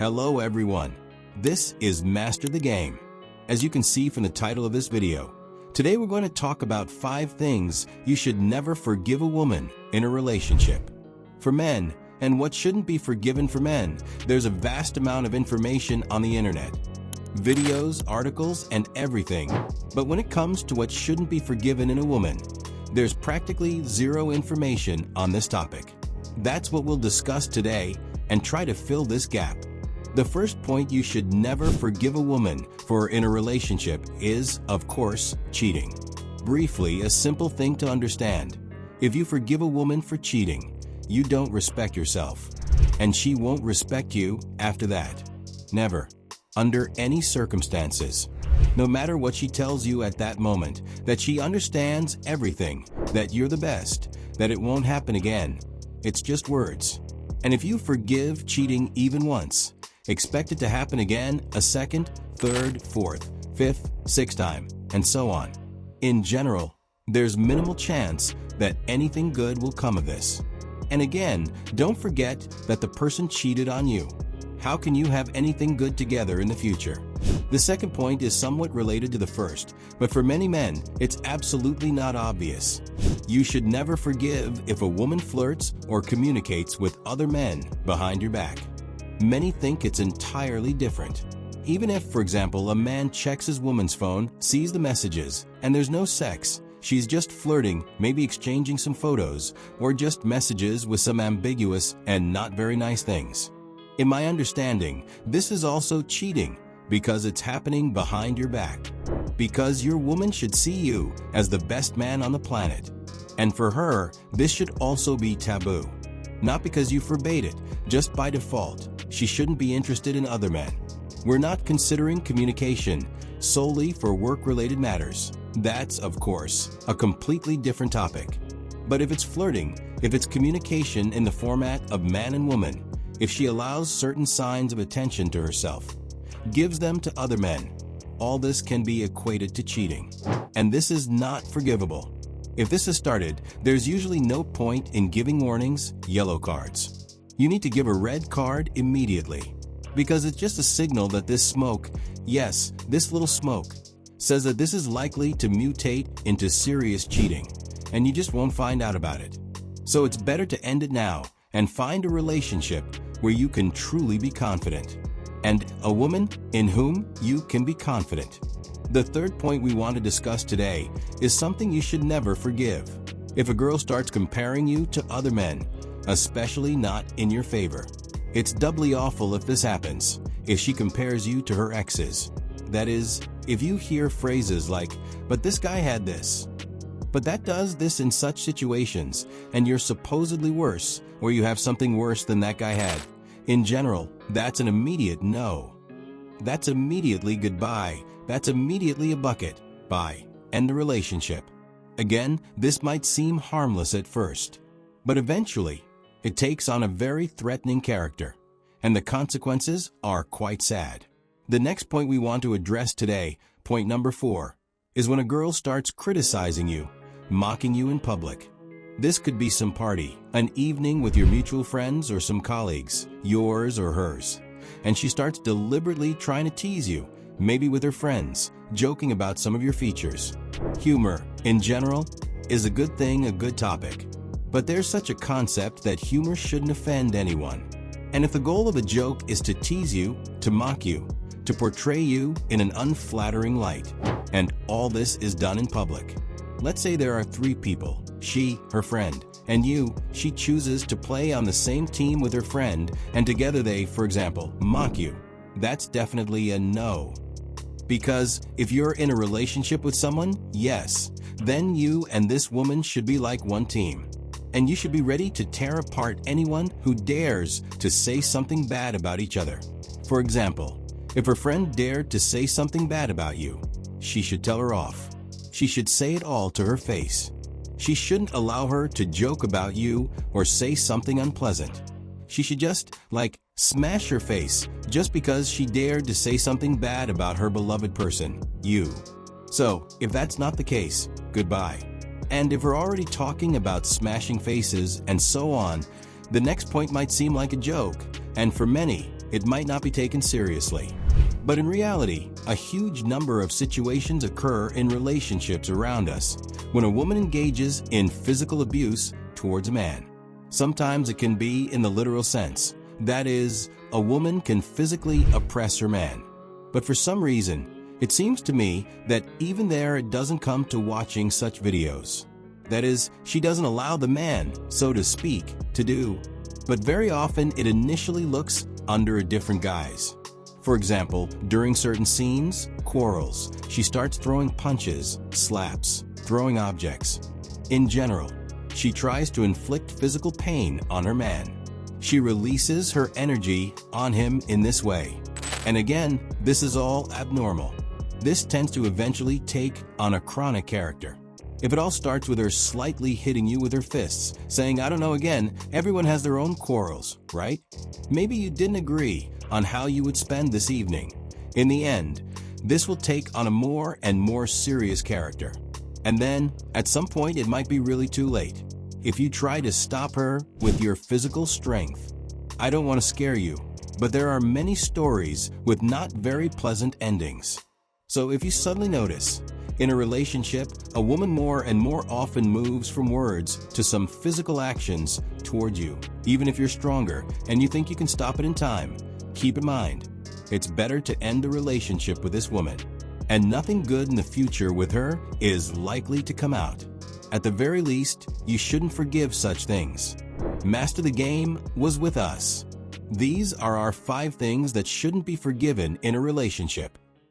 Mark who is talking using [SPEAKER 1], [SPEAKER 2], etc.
[SPEAKER 1] Hello everyone, this is Master the Game. As you can see from the title of this video, today we're going to talk about 5 things you should never forgive a woman in a relationship. For men, and what shouldn't be forgiven for men, there's a vast amount of information on the internet. Videos, articles, and everything. But when it comes to what shouldn't be forgiven in a woman, there's practically zero information on this topic. That's what we'll discuss today and try to fill this gap. The first point you should never forgive a woman for in a relationship is, of course, cheating. Briefly, a simple thing to understand. If you forgive a woman for cheating, you don't respect yourself, and she won't respect you after that. Never. Under any circumstances. No matter what she tells you at that moment, that she understands everything, that you're the best, that it won't happen again. It's just words. And if you forgive cheating even once, expect it to happen again a second, third, fourth, fifth, sixth time, and so on. In general, there's minimal chance that anything good will come of this. And again, don't forget that the person cheated on you. How can you have anything good together in the future? The second point is somewhat related to the first, but for many men, it's absolutely not obvious. You should never forgive if a woman flirts or communicates with other men behind your back. Many think it's entirely different. Even if, for example, a man checks his woman's phone, sees the messages, and there's no sex, she's just flirting, maybe exchanging some photos, or just messages with some ambiguous and not very nice things. In my understanding, this is also cheating because it's happening behind your back. Because your woman should see you as the best man on the planet. And for her, this should also be taboo. Not because you forbade it, just by default. She shouldn't be interested in other men. We're not considering communication solely for work-related matters. That's, of course, a completely different topic. But if it's flirting, if it's communication in the format of man and woman, if she allows certain signs of attention to herself, gives them to other men, all this can be equated to cheating. And this is not forgivable. If this has started, there's usually no point in giving warnings, yellow cards. You need to give a red card immediately, because it's just a signal that this smoke, yes, this little smoke, says that this is likely to mutate into serious cheating, and you just won't find out about it. So it's better to end it now and find a relationship where you can truly be confident, and a woman in whom you can be confident. The third point we want to discuss today is something you should never forgive. If a girl starts comparing you to other men, especially not in your favor. It's doubly awful if this happens, if she compares you to her exes. That is, if you hear phrases like, "But this guy had this," "But that does this in such situations," and you're supposedly worse, or you have something worse than that guy had. In general, that's an immediate no. That's immediately goodbye. That's immediately a bucket. Bye. End the relationship. Again, this might seem harmless at first, but eventually, it takes on a very threatening character, and the consequences are quite sad. The next point we want to address today, point number 4, is when a girl starts criticizing you, mocking you in public. This could be some party, an evening with your mutual friends or some colleagues, yours or hers, and she starts deliberately trying to tease you, maybe with her friends, joking about some of your features. Humor, in general, is a good thing, a good topic. But there's such a concept that humor shouldn't offend anyone. And if the goal of a joke is to tease you, to mock you, to portray you in an unflattering light, and all this is done in public. Let's say there are 3 people, she, her friend, and you, she chooses to play on the same team with her friend, and together they, for example, mock you. That's definitely a no. Because if you're in a relationship with someone, yes, then you and this woman should be like one team. And you should be ready to tear apart anyone who dares to say something bad about each other. For example, if her friend dared to say something bad about you, she should tell her off. She should say it all to her face. She shouldn't allow her to joke about you or say something unpleasant. She should just, smash her face just because she dared to say something bad about her beloved person, you. So, if that's not the case, goodbye. And if we're already talking about smashing faces and so on, the next point might seem like a joke, and for many, it might not be taken seriously. But in reality, a huge number of situations occur in relationships around us when a woman engages in physical abuse towards a man. Sometimes it can be in the literal sense. That is, a woman can physically oppress her man. But for some reason, it seems to me that even there it doesn't come to watching such videos. That is, she doesn't allow the man, so to speak, to do. But very often it initially looks under a different guise. For example, during certain scenes, quarrels, she starts throwing punches, slaps, throwing objects. In general, she tries to inflict physical pain on her man. She releases her energy on him in this way. And again, this is all abnormal. This tends to eventually take on a chronic character. If it all starts with her slightly hitting you with her fists, saying, I don't know, again, everyone has their own quarrels, right? Maybe you didn't agree on how you would spend this evening. In the end, this will take on a more and more serious character. And then, at some point, it might be really too late. If you try to stop her with your physical strength, I don't want to scare you, but there are many stories with not very pleasant endings. So if you suddenly notice, in a relationship, a woman more and more often moves from words to some physical actions towards you, even if you're stronger and you think you can stop it in time, keep in mind, it's better to end the relationship with this woman. And nothing good in the future with her is likely to come out. At the very least, you shouldn't forgive such things. Master the Game was with us. These are our 5 things that shouldn't be forgiven in a relationship.